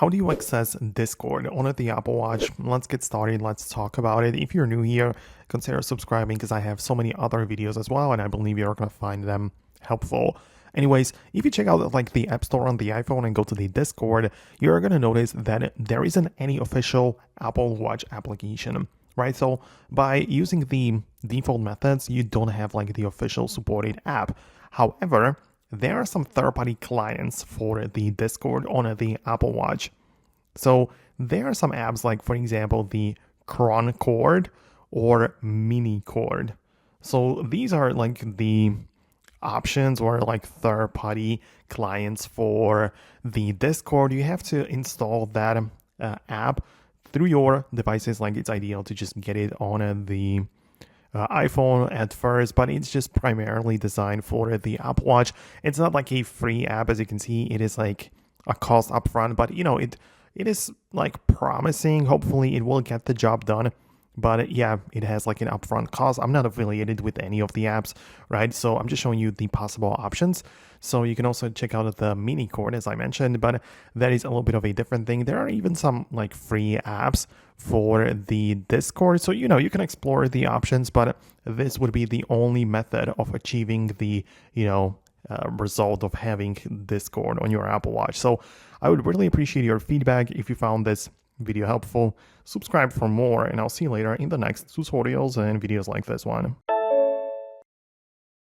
How do you access Discord on the Apple Watch? Let's get started. Let's talk about it. If you're new here, consider subscribing because I have so many other videos as well, and I believe you're going to find them helpful. Anyways, if you check out like the App Store on the iPhone and go to the Discord, you're going to notice that there isn't any official Apple Watch application, right? So by using the default methods, you don't have like the official supported app. However, there are some third-party clients for the Discord on the Apple Watch. So there are some apps like, for example, the Cron Cord or Mini Cord. So these are like the options or like third-party clients for the Discord. You have to install that app through your devices. Like it's ideal to just get it on the iPhone at first, but it's just primarily designed for the Apple Watch. It's not like a free app, as you can see. It is like a cost upfront, but you know, it is like promising. Hopefully it will get the job done. But yeah, it has like an upfront cost. I'm not affiliated with any of the apps, right? So I'm just showing you the possible options. So you can also check out the Mini Cord, as I mentioned, but that is a little bit of a different thing. There are even some like free apps for the Discord. So, you know, you can explore the options, but this would be the only method of achieving the, result of having Discord on your Apple Watch. So I would really appreciate your feedback if you found this video helpful. Subscribe for more, and I'll see you later in the next tutorials and videos like this one.